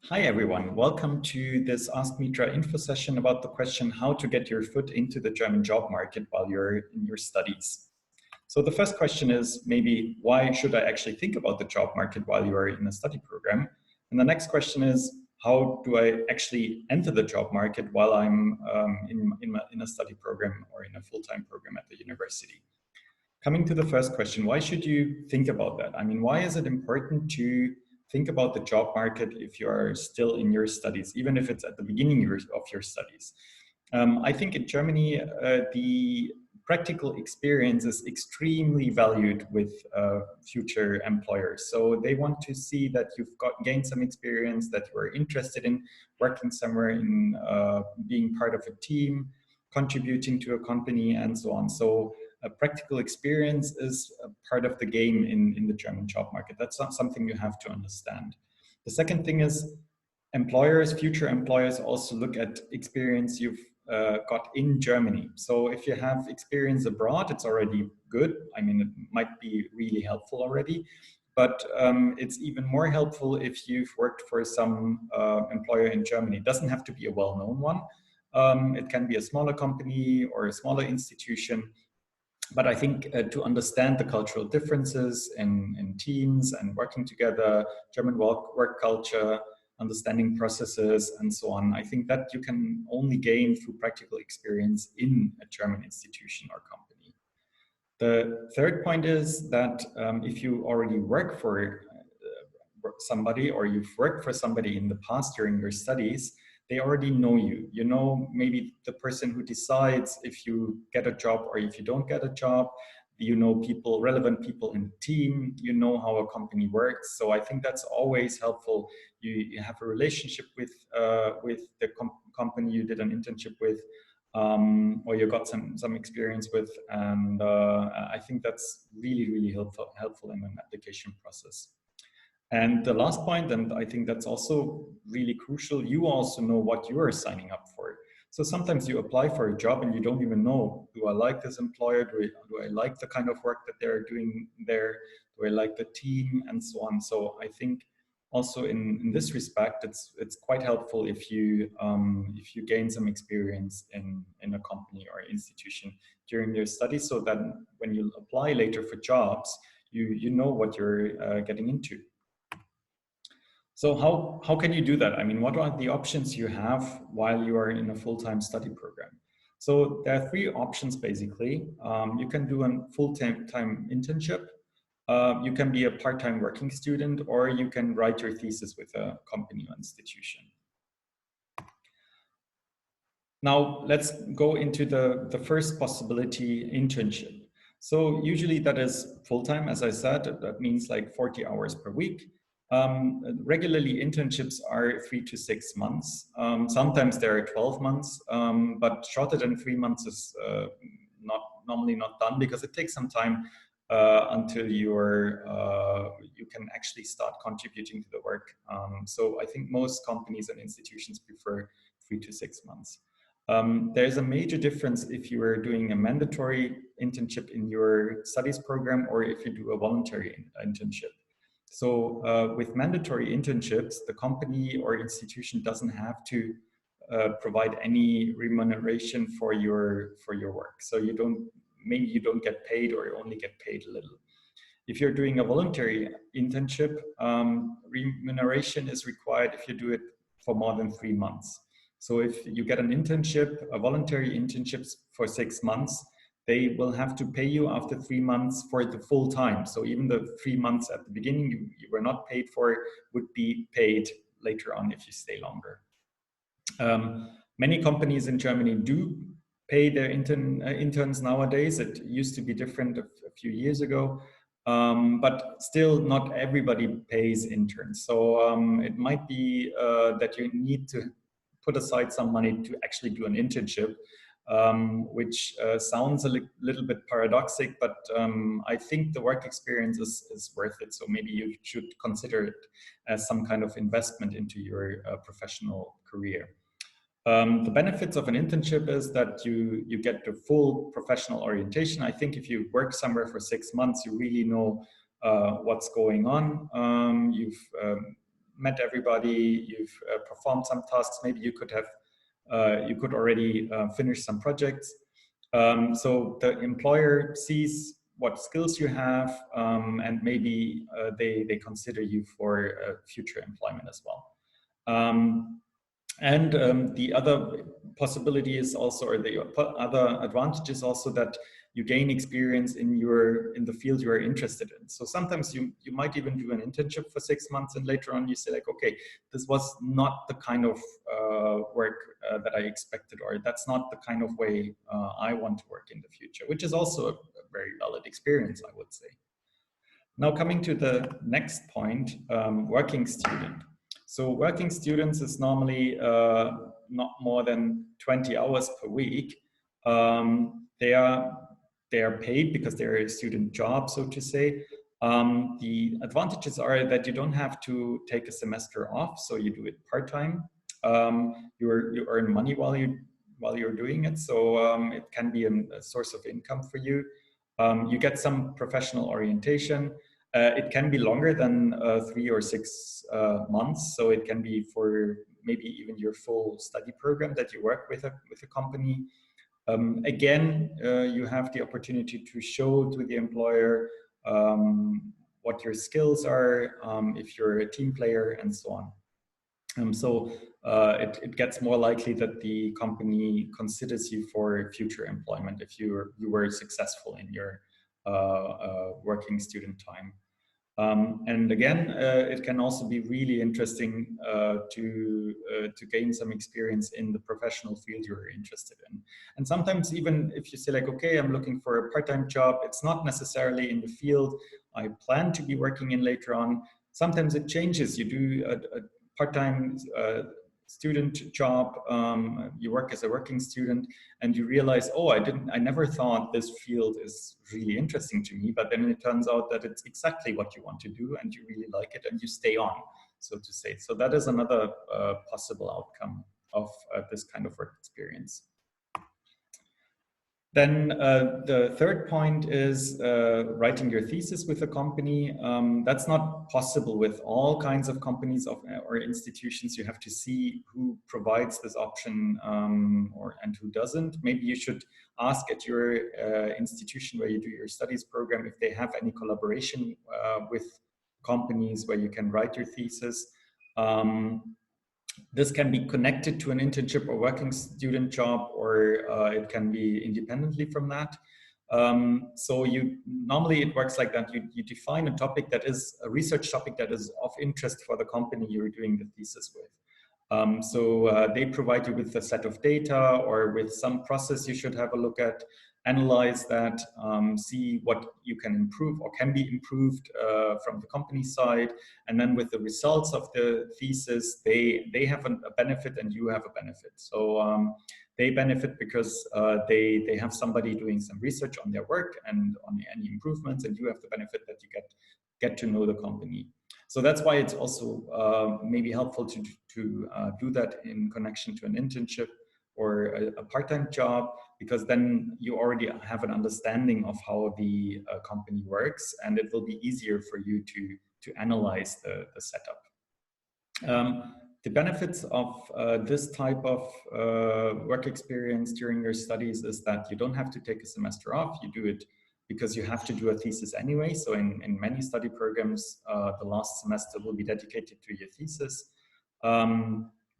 Hi everyone, welcome to this Ask Mitra info session about the question how to get your foot into the German job market while you're in your studies. So the first question is maybe why should I actually think about the job market while you are in a study program? And the next question is how do I actually enter the job market while I'm in a study program or in a full-time program at the university? Coming to the first question, why should you think about that? I mean, why is it important to think about the job market if you are still in your studies, even if it's at the beginning of your studies? I think in Germany, the practical experience is extremely valued with future employers. So they want to see that you've gained some experience, that you are interested in working somewhere, in being part of a team, contributing to a company, and so on. So practical experience is a part of the game in the German job market. That's not something you have to understand. The second thing is employers, future employers also look at experience you've got in Germany. So if you have experience abroad, it's already good. I mean, it might be really helpful already, but it's even more helpful if you've worked for some employer in Germany. It doesn't have to be a well-known one. It can be a smaller company or a smaller institution. But I think to understand the cultural differences in teams and working together, German work culture, understanding processes, and so on, I think that you can only gain through practical experience in a German institution or company. The third point is that if you already work for somebody or you've worked for somebody in the past during your studies, they already know you. You know maybe the person who decides if you get a job or if you don't get a job. You know people, relevant people in the team. You know how a company works. So I think that's always helpful. You have a relationship with the company you did an internship with, or you got some experience with, and I think that's really helpful in an application process. And the last point, and I think that's also really crucial, you also know what you are signing up for. So sometimes you apply for a job and you don't even know, do I like this employer? Do I like the kind of work that they're doing there? Do I like the team, and so on? So I think also in this respect, it's quite helpful if you gain some experience in a company or institution during your studies, so that when you apply later for jobs, you know what you're getting into. So how can you do that? I mean, what are the options you have while you are in a full-time study program? So there are three options basically. You can do a full-time internship, you can be a part-time working student, or you can write your thesis with a company or institution. Now let's go into the first possibility, internship. So usually that is full-time, as I said. That means like 40 hours per week. Regularly, internships are 3 to 6 months. Sometimes there are 12 months, but shorter than 3 months is normally not done, because it takes some time until you can actually start contributing to the work. So I think most companies and institutions prefer 3 to 6 months. There's a major difference if you are doing a mandatory internship in your studies program or if you do a voluntary internship. So with mandatory internships, the company or institution doesn't have to provide any remuneration for your work. So maybe you don't get paid, or you only get paid a little. If you're doing a voluntary internship, remuneration is required if you do it for more than 3 months. So if you get an internship, a voluntary internship for 6 months, they will have to pay you after 3 months for the full time. So even the 3 months at the beginning you were not paid for would be paid later on if you stay longer. Many companies in Germany do pay their interns nowadays. It used to be different a few years ago. But still not everybody pays interns. So it might be that you need to put aside some money to actually do an internship, which sounds a little bit paradoxic, but I think the work experience is worth it. So maybe you should consider it as some kind of investment into your professional career. The benefits of an internship is that you get the full professional orientation. I think if you work somewhere for 6 months, you really know what's going on. You've met everybody, you've performed some tasks, maybe you could have you could already finish some projects. So the employer sees what skills you have, and maybe they consider you for future employment as well. The other possibility is also, or the other advantage is also that you gain experience in the field you are interested in. So sometimes you might even do an internship for 6 months, and later on you say like, okay, this was not the kind of work that I expected, or that's not the kind of way I want to work in the future, which is also a very valid experience, I would say. Now coming to the next point, working student. So working students is normally not more than 20 hours per week. They are paid because they're a student job, so to say. The advantages are that you don't have to take a semester off, so you do it part-time. You earn money while you're doing it, so it can be a source of income for you. You get some professional orientation. It can be longer than 3 or 6 months, so it can be for maybe even your full study program that you work with a company. Again, you have the opportunity to show to the employer what your skills are, if you're a team player, and so on. It gets more likely that the company considers you for future employment if you were successful in your working student time. And again, it can also be really interesting to gain some experience in the professional field you're interested in. And sometimes even if you say like, okay, I'm looking for a part-time job, it's not necessarily in the field I plan to be working in later on. Sometimes it changes. You do a part-time student job, you work as a working student, and you realize, oh, I never thought this field is really interesting to me, but then it turns out that it's exactly what you want to do, and you really like it, and you stay on, so to say. So that is another possible outcome of this kind of work experience. Then the third point is writing your thesis with a company. That's not possible with all kinds of companies or institutions. You have to see who provides this option and who doesn't. Maybe you should ask at your institution where you do your studies program if they have any collaboration with companies where you can write your thesis. This can be connected to an internship or working student job, or it can be independently from that. So normally it works like that. You define a topic that is a research topic that is of interest for the company you're doing the thesis with. They provide you with a set of data or with some process you should have a look at, analyze that, see what you can improve or can be improved from the company side. And then with the results of the thesis, they have a benefit and you have a benefit. So they benefit because they have somebody doing some research on their work and on any improvements, and you have the benefit that you get to know the company. So that's why it's also maybe helpful to do that in connection to an internship or a part-time job, because then you already have an understanding of how the company works, and it will be easier for you to analyze the setup. The benefits of this type of work experience during your studies is that you don't have to take a semester off. You do it because you have to do a thesis anyway. So in many study programs, the last semester will be dedicated to your thesis.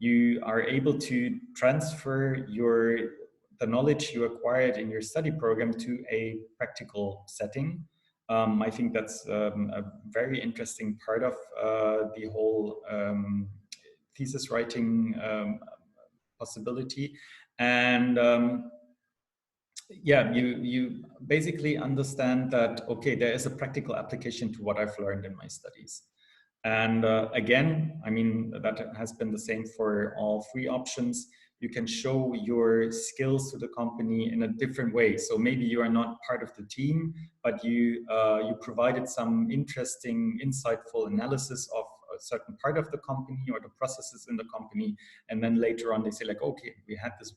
You are able to transfer the knowledge you acquired in your study program to a practical setting. I think that's a very interesting part of the whole thesis writing possibility. And yeah, you basically understand that, okay, there is a practical application to what I've learned in my studies. And again, I mean, that has been the same for all three options. You can show your skills to the company in a different way. So maybe you are not part of the team, but you provided some interesting, insightful analysis of a certain part of the company or the processes in the company. And then later on, they say like, okay, we had this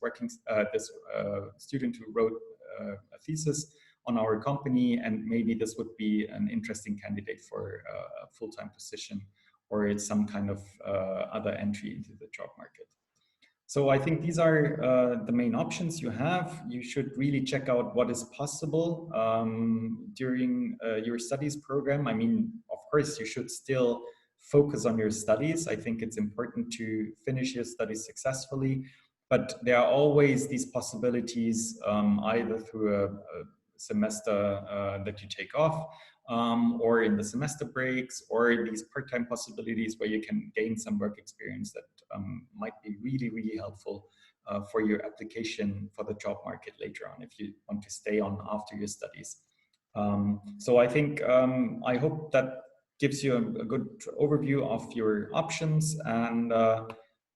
student who wrote a thesis on our company, and maybe this would be an interesting candidate for a full-time position or it's some kind of other entry into the job market. So I think these are the main options you have. You should really check out what is possible during your studies program. I mean, of course, you should still focus on your studies. I think it's important to finish your studies successfully, but there are always these possibilities either through a semester that you take off, or in the semester breaks, or these part-time possibilities where you can gain some work experience that might be really, really helpful for your application for the job market later on if you want to stay on after your studies. So I think, I hope that gives you a good overview of your options. And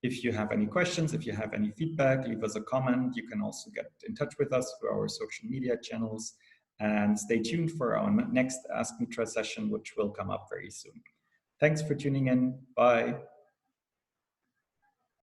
if you have any questions, if you have any feedback, leave us a comment. You can also get in touch with us through our social media channels. And stay tuned for our next Ask Mitra session, which will come up very soon. Thanks for tuning in. Bye.